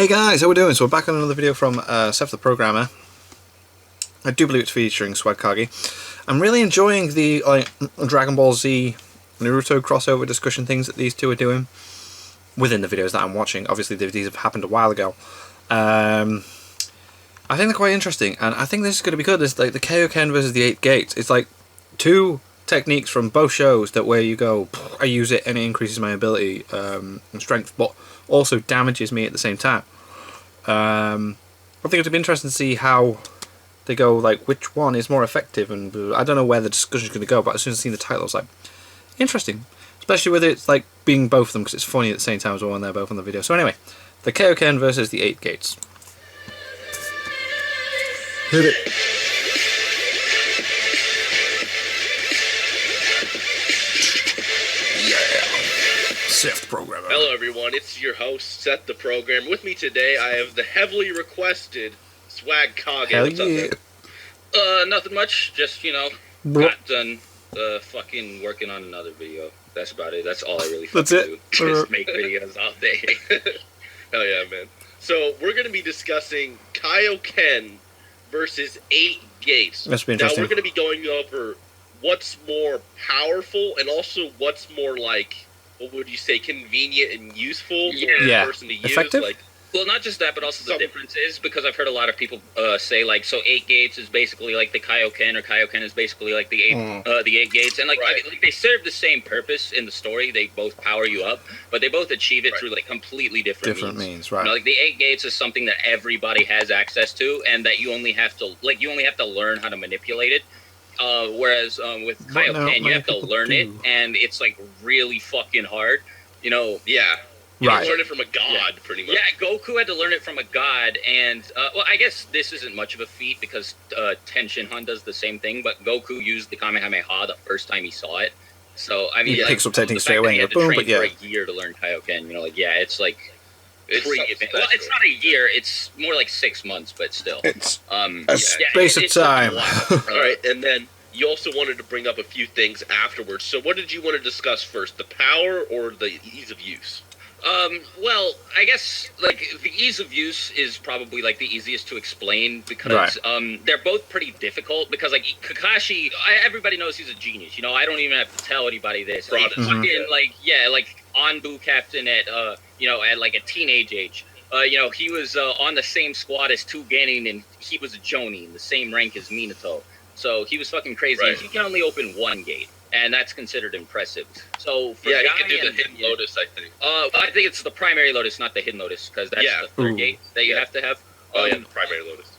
Hey guys, how we doing? So we're back on another video from Seth the Programmer. I do believe it's featuring Swagkage. I'm really enjoying the Dragon Ball Z Naruto crossover discussion things that these two are doing within the videos that I'm watching. Obviously these have happened a while ago. I think they're quite interesting, and I think this is going to be good. It's like the Kaioken versus the 8 gates. It's like two techniques from both shows that where you go, I use it and it increases my ability and strength, but also damages me at the same time. I think it'd be interesting to see how they go, like which one is more effective, and I don't know where the discussion is going to go, but as soon as I seen the title I was like, interesting, especially with it like being both of them, because it's funny at the same time as well when they're both on the video. So anyway, the Kaioken versus the 8 gates. Hit it. Seth the Programmer. Hello everyone, it's your host, Seth the Programmer. With me today, I have the heavily requested Swagkage. Hell What's up, yeah. man? Nothing much. Just, got done fucking working on another video. That's about it. That's all I really fucking do. Just make videos all day. Hell yeah, man. So, we're going to be discussing Kaioken versus 8 gates. That's be now, interesting. we're going to be going over what's more powerful and also what's more, like, what would you say, convenient and useful for a person to use? Effective? Like, Well, not just that, but also the difference is, because I've heard a lot of people say, like, so 8 gates is basically like the Kaioken, or Kaioken is basically like the 8 gates. And, like, they serve the same purpose in the story. They both power you up, but they both achieve it through, like, completely different means. Right. Like, the 8 gates is something that everybody has access to, and that you only have to, learn how to manipulate it. Whereas with Kaioken, you have to learn it, and it's, like, really fucking hard. You learn it from a god, pretty much. Yeah, Goku had to learn it from a god, and, well, I guess this isn't much of a feat, because Tenshinhan does the same thing, but Goku used the Kamehameha the first time he saw it. So, I mean, he picks up techniques straight the fact away, that he had to boom, train but yeah. for a year to learn Kaioken, it's like... Well, it's not not a year, it's more like 6 months, but still. It's a space of time. Alright, and then you also wanted to bring up a few things afterwards. So what did you want to discuss first, the power or the ease of use? Well, I guess, like, the ease of use is probably, like, the easiest to explain, because, they're both pretty difficult, because, like, Kakashi, everybody knows he's a genius, I don't even have to tell anybody this. Like, Anbu captain at, at, like, a teenage age. He was, on the same squad as two Genin, and he was a Jonin, the same rank as Minato. So, he was fucking crazy, and he can only open one gate. And that's considered impressive. So for he can do the hidden lotus, I think. I think it's the primary lotus, not the hidden lotus, because that's the third gate that you have to have. The primary lotus.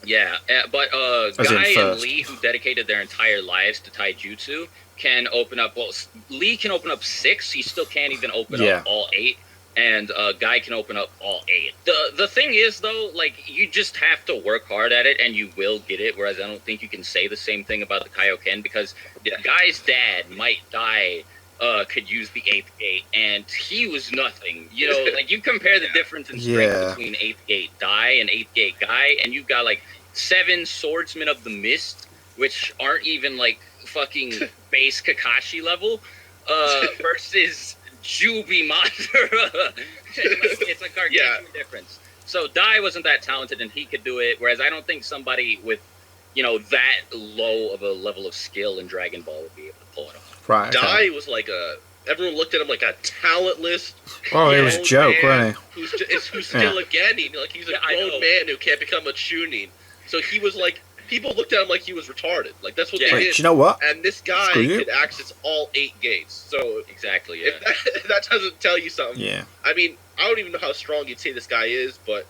Yeah, but Guy and Lee, who dedicated their entire lives to taijutsu, can open up. Well, Lee can open up 6. He still can't even open up all 8. And Guy can open up all 8. The thing is, though, like, you just have to work hard at it, and you will get it, whereas I don't think you can say the same thing about the Kaioken, because Guy's dad, Might Dai, could use the 8th gate, and he was nothing. Like, you compare the difference in strength between 8th gate Dai and 8th gate Guy, and you've got, like, 7 Swordsmen of the Mist, which aren't even, like, fucking base Kakashi level, versus... Jubi Madara. It's a gargantuan difference. So Dai wasn't that talented, and he could do it, whereas I don't think somebody with, that low of a level of skill in Dragon Ball would be able to pull it off. Right. Dai was like everyone looked at him like a talentless. Oh, he was a joke, wasn't he? Who's still a Genin. Like, he's a grown man who can't become a Chunin. So he was like, people looked at him like he was retarded. Like, that's what they did. You know what? And this guy could access all 8 gates. So exactly, if that doesn't tell you something. Yeah. I mean, I don't even know how strong you'd say this guy is, but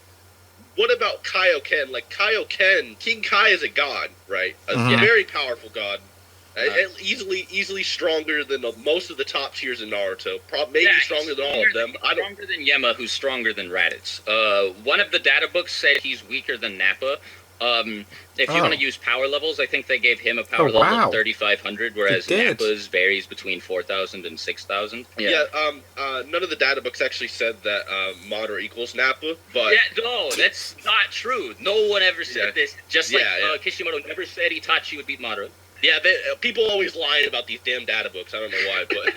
what about Kaioken? Like, Kaioken, King Kai is a god, right? A very powerful god. Easily stronger than most of the top tiers in Naruto. Maybe stronger than all of them. Stronger than Yema, who's stronger than Raditz. One of the data books said he's weaker than Nappa. If you want to use power levels, I think they gave him a power level of 3,500, whereas Nappa's varies between 4,000 and 6,000. None of the data books actually said that Madara equals Nappa, but... no, that's not true. No one ever said this. Just like Kishimoto never said Itachi would beat Madara. Yeah, people always lying about these damn data books. I don't know why, but...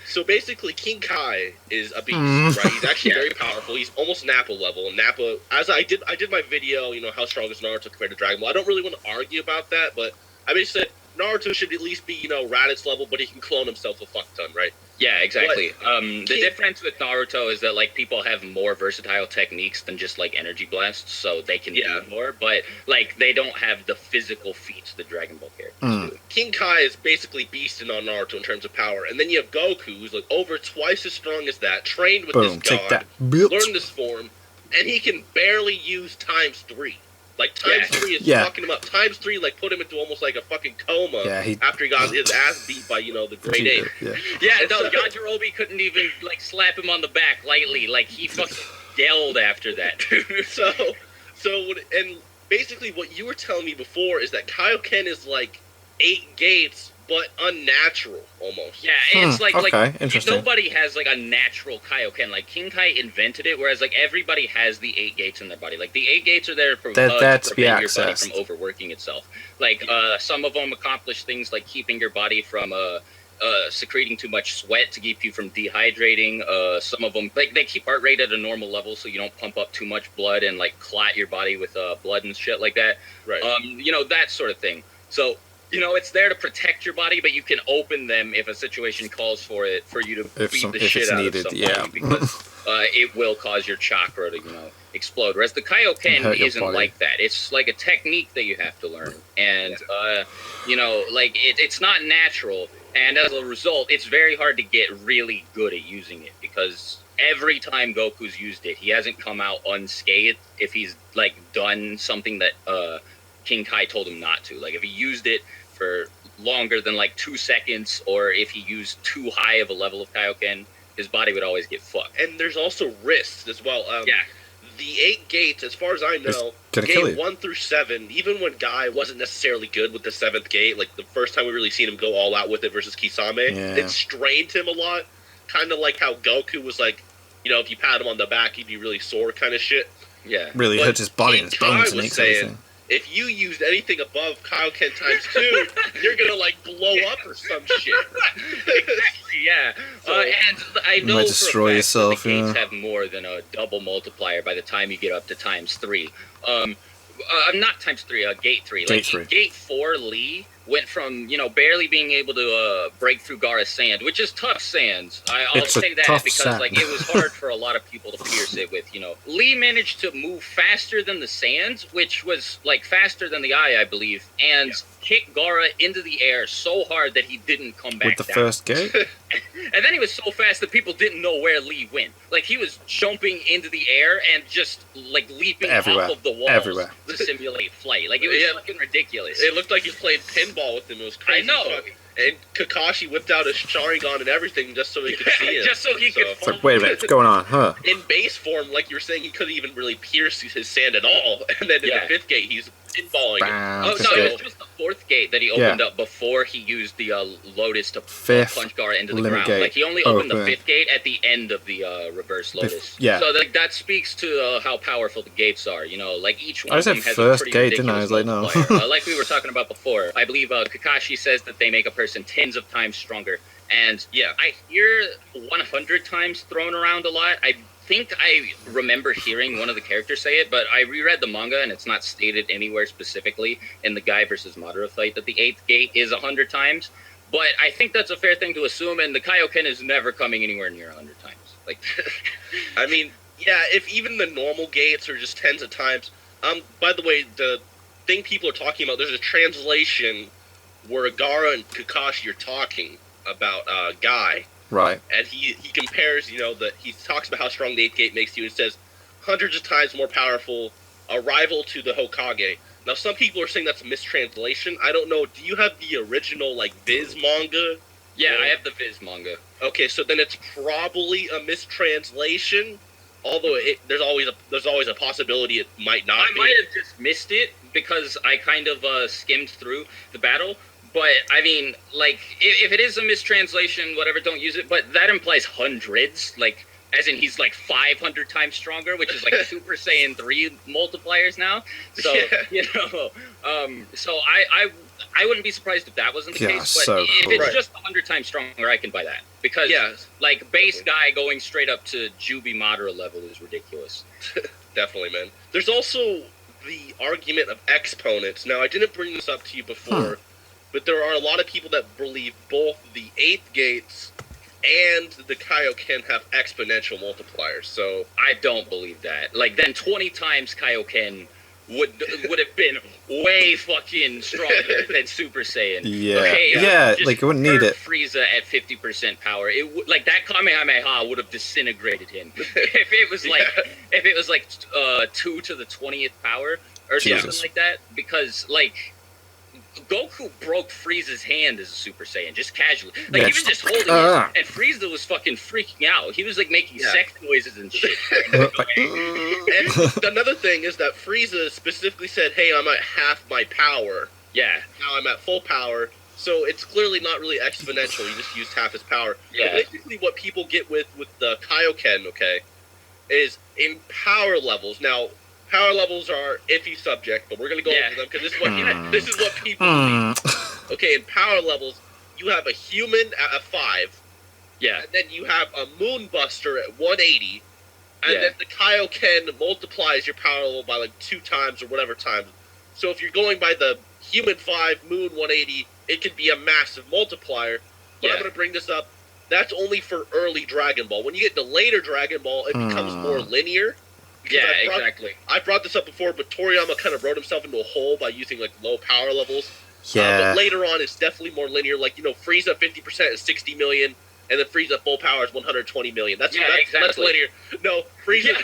So basically, King Kai is a beast, right? He's actually very powerful. He's almost Nappa level. And Nappa, as I did my video, how strong is Naruto compared to Dragon Ball. I don't really want to argue about that, but I basically said Naruto should at least be, Raditz level, but he can clone himself a fuck ton, right? Yeah, exactly. The difference with Naruto is that like people have more versatile techniques than just like energy blasts, so they can do more. But like they don't have the physical feats the Dragon Ball characters do. King Kai is basically beasting on Naruto in terms of power, and then you have Goku, who's like over twice as strong as that, trained with this god, learned this form, and he can barely use ×3. Like, ×3 is fucking him up. ×3, like, put him into almost like a fucking coma after he got his ass beat by, the Great Ape. No, Yajirobe couldn't even, like, slap him on the back lightly. Like, he fucking yelled after that. And basically what you were telling me before is that Kaioken is, like, 8 gates, but unnatural, almost. Yeah, it's like nobody has, like, a natural Kaioken. Like, King Kai invented it, whereas, like, everybody has the 8 gates in their body. Like, the 8 gates are there for to prevent your body from overworking itself. Like, some of them accomplish things like keeping your body from secreting too much sweat to keep you from dehydrating. Some of them, like, they keep heart rate at a normal level so you don't pump up too much blood and, like, clot your body with blood and shit like that. Right. That sort of thing. So... it's there to protect your body, but you can open them if a situation calls for it, for you to beat the shit out of somebody, because it will cause your chakra to, explode. Whereas the Kaioken isn't like that. It's like a technique that you have to learn. And, it's not natural. And as a result, it's very hard to get really good at using it, because every time Goku's used it, he hasn't come out unscathed if he's, like, done something that King Kai told him not to. Like, if he used it for longer than like 2 seconds, or if he used too high of a level of Kaioken, his body would always get fucked. And there's also risks as well. The 8 gates, as far as I know, gate 1 through 7, even when Guy wasn't necessarily good with the 7th gate, like the first time we really seen him go all out with it versus Kisame, it strained him a lot. Kind of like how Goku was like, if you pat him on the back, he'd be really sore kind of shit. Yeah. Really hurt his body and his bones and everything. If you used anything above Kaioken ×2, you're gonna like blow up or some shit. Exactly, yeah. And I know might destroy yourself. The gates have more than a double multiplier by the time you get up to ×3. Not ×3, gate 3. Like, gate 4, Lee went from, barely being able to break through Gaara's sand, which is tough sands. I'll say that because sand. like it was hard for a lot of people to pierce it with, Lee managed to move faster than the sand, which was like faster than the eye, I believe, and kick Gaara into the air so hard that he didn't come back with the first gate. And then he was so fast that people didn't know where Lee went. Like, he was jumping into the air and just like leaping off of the walls to simulate flight. Like, it was fucking ridiculous. It looked like he was playing pinball with him. It was crazy. I know. And Kakashi whipped out his Sharingan and everything just so he could see him. Just so he could. It's like, wait a minute, what's going on? Huh? In base form, like you were saying, he couldn't even really pierce his sand at all. And then in the 5th gate, he's pinballing it. It was just the 4th gate that he opened up before he used the Lotus to punch Gaara into the ground. Like, he only opened the 5th gate at the end of the reverse Lotus. So that speaks to how powerful the gates are. Like, each one of them has a pretty ridiculous multiplier. Like we were talking about before, I believe Kakashi says that they make a person tens of times stronger. And I hear 100 times thrown around a lot. I think I remember hearing one of the characters say it, but I reread the manga and it's not stated anywhere specifically in the Guy versus Madara fight that the 8th gate is 100 times. But I think that's a fair thing to assume, and the Kaioken is never coming anywhere near 100 times. Like, I mean, if even the normal gates are just tens of times. By the way, the thing people are talking about, there's a translation where Gaara and Kakashi are talking about Guy. Right. And he compares, he talks about how strong the 8th gate makes you and says hundreds of times more powerful, a rival to the Hokage. Now, some people are saying that's a mistranslation. I don't know. Do you have the original, like, Viz manga? Yeah, I have the Viz manga. Okay, so then it's probably a mistranslation. Although there's always a possibility it might not be. I might have just missed it because I kind of skimmed through the battle. But, I mean, like, if it is a mistranslation, whatever, don't use it. But that implies hundreds. Like, as in he's like 500 times stronger, which is like Super Saiyan 3 multipliers now. So so I wouldn't be surprised if that wasn't the case. But so if cool. it's just 100 times stronger, I can buy that, because like base guy going straight up to Jubi Madara level is ridiculous. Definitely, man. There's also the argument of exponents. Now, I didn't bring this up to you before, but there are a lot of people that believe both the 8th gates and the Kaioken have exponential multipliers. So I don't believe that. Like, then 20 times Kaioken would have been way fucking stronger than Super Saiyan. Yeah, okay, like it wouldn't need it. Frieza at 50% power, like that Kamehameha would have disintegrated him. if it was like 2 to the 20th power or something like that, because like Goku broke Frieza's hand as a Super Saiyan, just casually. Like, even just holding it. And Frieza was fucking freaking out. He was, like, making sex noises and shit. And another thing is that Frieza specifically said, hey, I'm at half my power. Yeah. Now I'm at full power. So it's clearly not really exponential. He just used half his power. Yeah. But basically what people get with the Kaioken, is in power levels. Now, power levels are iffy subject, but we're going to go over them because this is what people believe. Okay, in power levels, you have a human at a 5. Yeah. And then you have a Moonbuster at 180. And then the Kaioken multiplies your power level by like 2 times or whatever times. So if you're going by the human 5, Moon 180, it could be a massive multiplier. But I'm going to bring this up. That's only for early Dragon Ball. When you get to later Dragon Ball, it becomes more linear. Yeah, exactly. I brought this up before, but Toriyama kind of wrote himself into a hole by using like low power levels. Yeah. But later on, it's definitely more linear. Like, Frieza 50% is 60 million, and then Frieza full power is 120 million. That's linear. No, Frieza.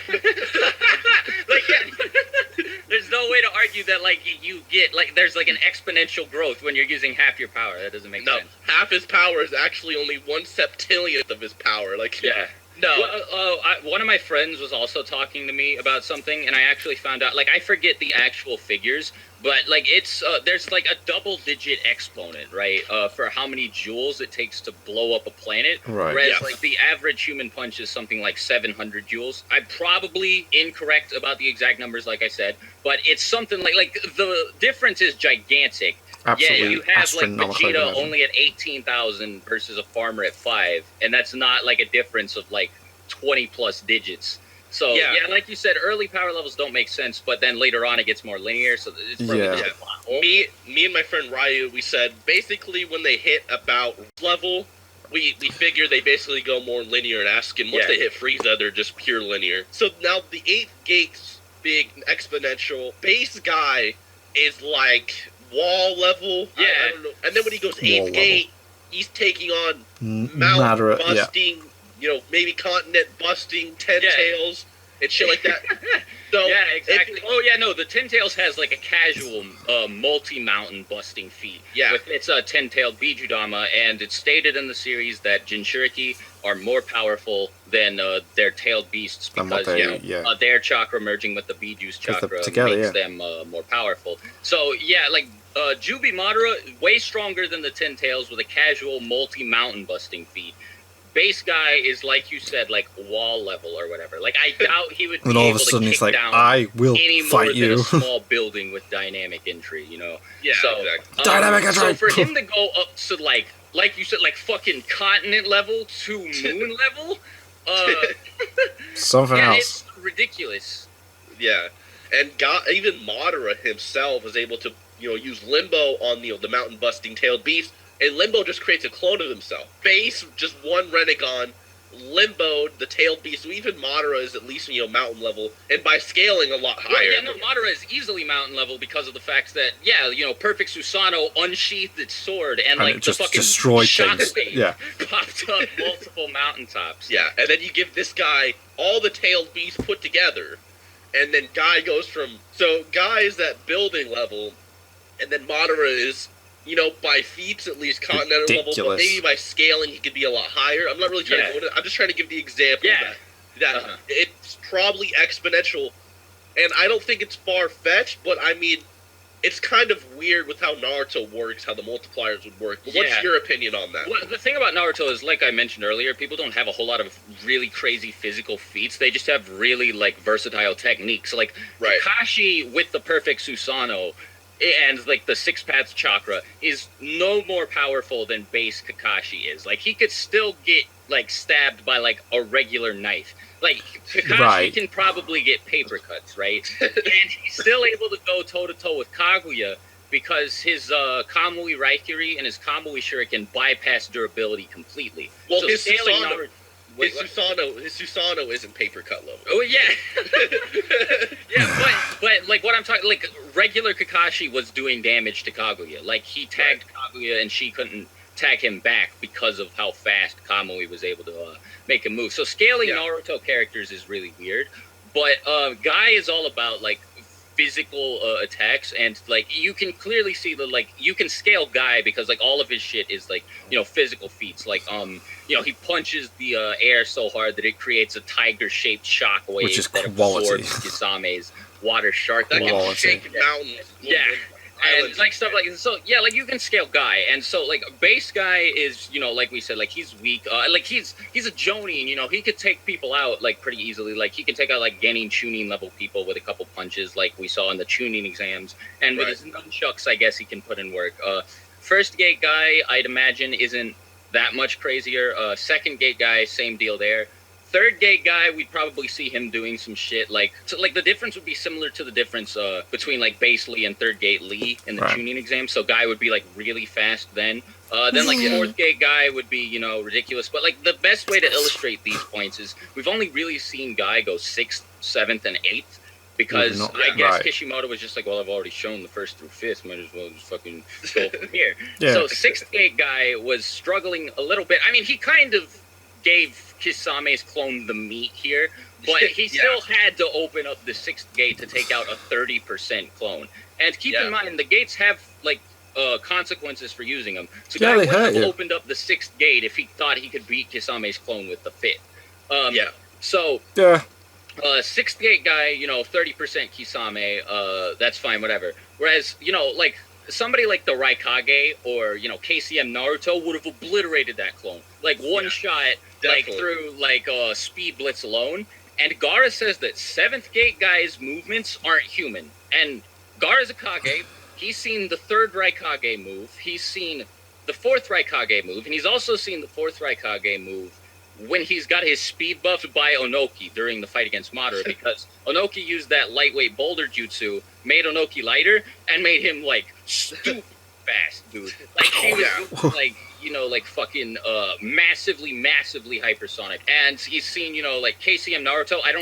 There's no way to argue that like you get like there's like an exponential growth when you're using half your power. That doesn't make sense. No, half his power is actually only 1/septillionth of his power. Like, No. One of my friends was also talking to me about something, and I actually found out, like, I forget the actual figures, but, like, it's, there's, like, a double-digit exponent, right, for how many joules it takes to blow up a planet. Right. Whereas, like, the average human punch is something like 700 joules. I'm probably incorrect about the exact numbers, like I said, but it's something like the difference is gigantic. Absolutely. Yeah, you have like Vegeta only at 18,000 versus a farmer at 5, and that's not like a difference of like 20 plus digits. So yeah, like you said, early power levels don't make sense, but then later on it gets more linear. So it's probably just a plot hole. Me and my friend Ryu, we said basically when they hit about level, we figure they basically go more linear and ask, and once they hit Frieza, they're just pure linear. So now the 8th gate's big exponential base guy is like wall level. I don't know. And then when he goes 8th gate, he's taking on mountain busting, maybe continent busting, 10 tails, and shit like that. So yeah, exactly. The 10 tails has like a casual multi-mountain busting feat. Yeah. With its 10-tailed Bijudama, and it's stated in the series that Jinchuriki are more powerful than their tailed beasts because their chakra merging with the Biju's chakra makes them more powerful. So Jubi Madara way stronger than the 10 tails with a casual multi-mountain busting feat. Base guy is, like you said, like wall level or whatever. Like, I doubt he would be able to kick down I will any fight more you. than a small building with dynamic entry, Yeah, so, exactly. Dynamic entry! So for him to go up to, like you said, like fucking continent level to moon level, something else. It's ridiculous. Yeah, and even Madara himself is able to, use Limbo on the mountain busting tailed beast. And Limbo just creates a clone of himself. Base, just one Renegon. Limbo, the tailed beast. So even Madara is at least, mountain level. And by scaling a lot higher. Well, Madara is easily mountain level because of the fact that, Perfect Susanoo unsheathed its sword and like, just the fucking destroyed shockwave things. popped up multiple mountaintops. Yeah, and then you give this guy all the tailed beasts put together. And then Guy goes from... So Guy is at building level. And then Madara is... by feats at least continental level, but maybe by scaling he could be a lot higher. I'm not really trying to go into it. I'm just trying to give the example that it's probably exponential, and I don't think it's far-fetched, but I mean, it's kind of weird with how Naruto works, how the multipliers would work. But what's your opinion on that? Well, the thing about Naruto is, like I mentioned earlier, people don't have a whole lot of really crazy physical feats. They just have really, like, versatile techniques. Like, Kakashi with the perfect Susanoo and, like, the Six Paths Chakra is no more powerful than base Kakashi is. Like, he could still get, like, stabbed by, like, a regular knife. Like, Kakashi can probably get paper cuts, right? And he's still able to go toe-to-toe with Kaguya because his Kamui Raikiri and his Kamui Shuriken bypass durability completely. Well, so his Susanoo isn't paper cut level. Oh, yeah. Yeah, but like, what I'm talking, like, regular Kakashi was doing damage to Kaguya. Like, he tagged Kaguya and she couldn't tag him back because of how fast Kamui was able to make him move. So scaling Naruto characters is really weird, but Guy is all about, like, physical attacks, and, like, you can clearly see the, like, you can scale Guy because, like, all of his shit is, like, you know, physical feats. Like, you know, he punches the air so hard that it creates a tiger-shaped shockwave that absorbs Kisame's water shark. That can shake mountains. Yeah. And, like, stuff like, so, yeah, like, you can scale Guy, and so, like, base Guy is, you know, like we said, like, he's weak, like, he's a Jonin, you know, he could take people out, like, pretty easily, like, he can take out, like, Genin Chunin level people with a couple punches, like we saw in the Chunin exams, and with his nunchucks, I guess he can put in work. First gate Guy, I'd imagine, isn't that much crazier. Second gate Guy, same deal there. Third gate Guy, we'd probably see him doing some shit, like, so, like, the difference would be similar to the difference between, like, base Lee and third gate Lee in the Chunin exam, so Guy would be, like, really fast then. Then, like, fourth gate Guy would be, you know, ridiculous, but, like, the best way to illustrate these points is we've only really seen Guy go 6th, 7th, and 8th, because I guess Kishimoto was just like, well, I've already shown the 1st through 5th, might as well just fucking go from here. So 6th gate Guy was struggling a little bit. I mean, he kind of gave Kisame's clone the meat here, but he still had to open up the 6th gate to take out a 30% clone. And keep in mind, the gates have, like, consequences for using them. So Guy would have opened up the 6th gate if he thought he could beat Kisame's clone with the 5th. So 6th gate Guy, you know, 30% Kisame, that's fine, whatever. Whereas, you know, like, somebody like the Raikage or, you know, KCM Naruto would have obliterated that clone. Like, one shot, like, through, like, speed blitz alone. And Gaara says that 7th gate Guy's movements aren't human. And Gaara's a Kage. He's seen the 3rd Raikage move. He's seen the 4th Raikage move. And he's also seen the 4th Raikage move when he's got his speed buffed by Onoki during the fight against Madara, because Onoki used that lightweight boulder jutsu, made Onoki lighter, and made him, like, stupid fast, dude. Like, he was, like, you know, like, fucking massively hypersonic. And he's seen, you know, like, KCM Naruto. I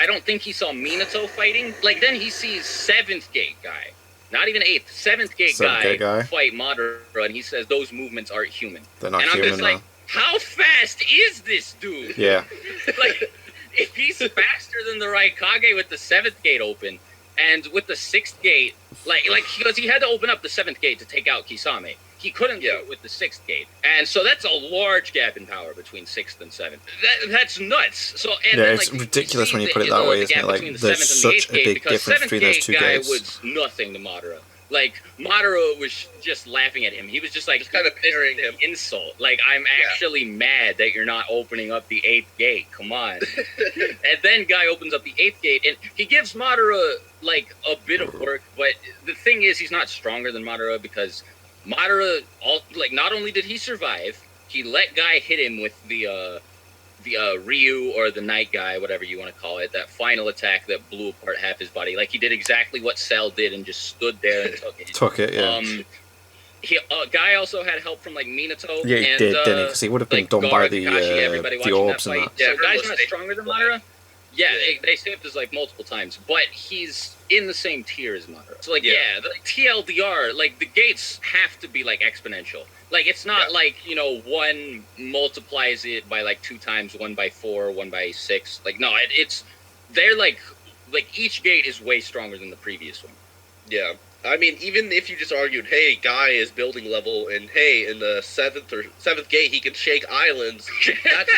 don't think he saw Minato fighting. Like, then he sees 7th gate Guy. Not even 8th, 7th gate Guy fight Madara, and he says those movements aren't human. They're not human, I'm just like, how fast is this dude? Yeah. Like, if he's faster than the Raikage with the 7th gate open, and with the 6th gate, like because he had to open up the 7th gate to take out Kisame. He couldn't do it with the 6th gate. And so that's a large gap in power between 6th and 7th. That's nuts. So, and then, it's ridiculous when you put it that way, isn't it? Like, there's such a big difference between those two gates. Was nothing to Madara. Like, Madara was just laughing at him. He was just like, kind of parrying him. Insult. Like, I'm actually mad that you're not opening up the 8th gate. Come on. And then Guy opens up the 8th gate, and he gives Madara, like, a bit of work. But the thing is, he's not stronger than Madara, because Madara, not only did he survive, he let Guy hit him with the Ryu or the Night Guy, whatever you want to call it, that final attack that blew apart half his body. Like, he did exactly what Cell did and just stood there and took it. Guy also had help from, like, Minato. Yeah, he did, didn't he? Because he would have been, like, done by the orbs and that. So Guy's not stronger than Madara. Yeah, they saved us, like, multiple times, but he's in the same tier as Madara. So, like, the TLDR, like, the gates have to be, like, exponential. Like, it's not like, you know, one multiplies it by, like, 2 times, 1 by 4, 1 by 6. Like, no, they're, like, each gate is way stronger than the previous one. Yeah. I mean, even if you just argued, hey, Guy is building level, and hey, in the 7th gate he can shake islands,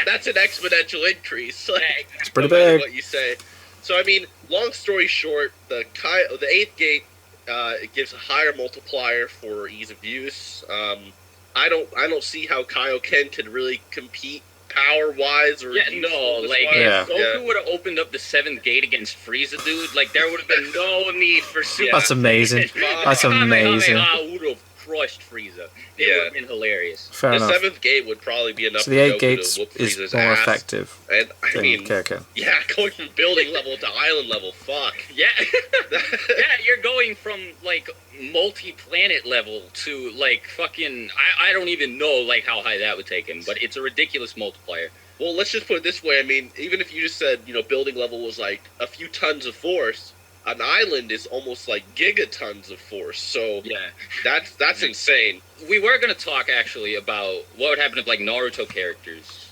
that's an exponential increase. Like, it's pretty big. What you say. So, I mean, long story short, the 8th gate It gives a higher multiplier for ease of use. I don't see how Kaioken could really compete power-wise or Goku would have opened up the 7th gate against Frieza, dude. Like, there would have been no need for Super. That's amazing. That's amazing. Would have crushed Frieza. It would have been hilarious. Fair enough. The 7th gate would probably be enough. So the 8 gates is more ass. effective. And I mean, yeah, going from building level to island level, fuck. Yeah, you're going from like multi-planet level to like fucking. I don't even know like how high that would take him, but it's a ridiculous multiplier. Well, let's just put it this way. I mean, even if you just said building level was like a few tons of force. An island is almost like gigatons of force, so yeah, that's insane. We were gonna talk actually about what would happen if like Naruto characters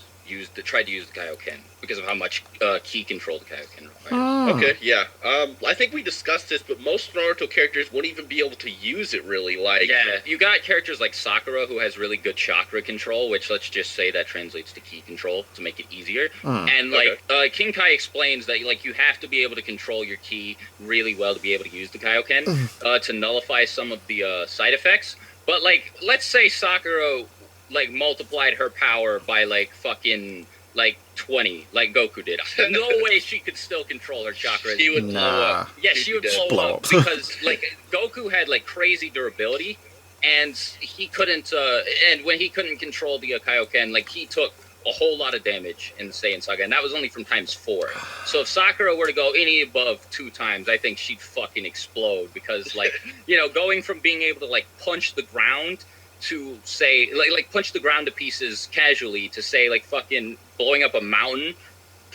tried to use the Kaioken because of how much ki control the Kaioken requires. Oh. Okay, yeah. I think we discussed this, but most Naruto characters wouldn't even be able to use it really. Like, yeah, you got characters like Sakura who has really good chakra control, which let's just say that translates to ki control to make it easier. And like King Kai explains that like you have to be able to control your ki really well to be able to use the Kaioken to nullify some of the side effects. But like, let's say Sakura like multiplied her power by like fucking like 20 like Goku did. No way she could still control her chakra. She would blow up. Yeah, she would blow up because like Goku had like crazy durability and he couldn't and when he couldn't control the Kaioken, like he took a whole lot of damage in the Saiyan Saga, and that was only from ×4. So if Sakura were to go any above 2 times, I think she'd fucking explode because like going from being able to like punch the ground to say like punch the ground to pieces casually to say like fucking blowing up a mountain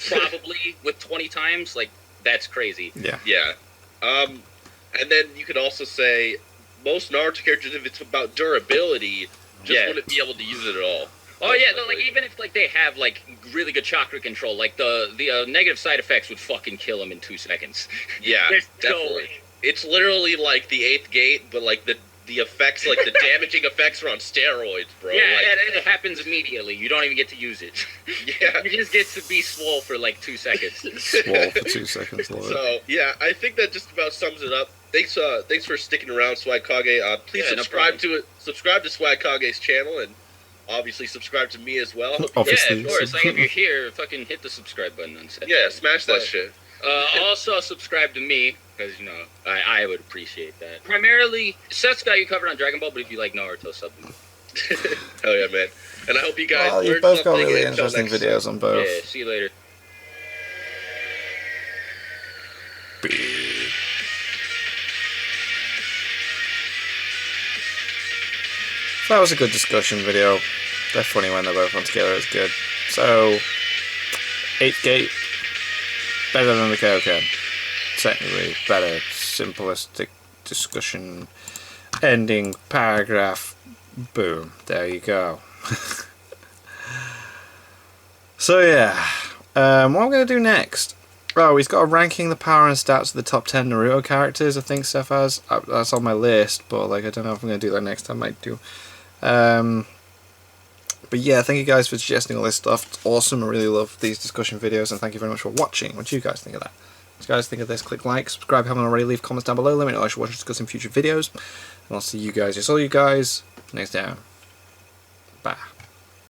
probably with 20 times, like that's crazy. Yeah. And then you could also say most Naruto characters, if it's about durability, wouldn't be able to use it at all. Oh yeah, like even if like they have like really good chakra control, like the negative side effects would fucking kill them in 2 seconds. Yeah, definitely. It's literally like the 8th gate, but like the effects, like the damaging effects are on steroids, bro. Yeah, and it happens immediately. You don't even get to use it. Yeah. You just get to be swole for like 2 seconds. Swole for 2 seconds, Lord. So, yeah, I think that just about sums it up. Thanks for sticking around, Swag Kage. Please subscribe to Swag Kage's channel, and obviously subscribe to me as well. Obviously. Yeah, of course. Like, if you're here, fucking hit the subscribe button on set. Yeah, smash that shit. Also subscribe to me, because, I would appreciate that. Primarily, Seth's got you covered on Dragon Ball, but if you like Naruto, sub to me. Hell yeah, man. And I hope you guys you've learned both got something. really interesting videos on both. Yeah, see you later. That was a good discussion video. They're funny when they're both on together, it's good. So, 8th gate, better than the Kaioken. Technically better, simplistic discussion, ending paragraph, boom, there you go. So yeah, what I'm going to do next? Oh, he's got a ranking the power and stats of the top 10 Naruto characters, I think Seth has. That's on my list, but like I don't know if I'm going to do that next time, I might do. But yeah, thank you guys for suggesting all this stuff. It's awesome. I really love these discussion videos, and thank you very much for watching. What do you guys think of that? What do you guys think of this? Click like, subscribe if you haven't already, leave comments down below. Let me know what I should watch and discuss in future videos. And I'll see you guys, next time. Bye.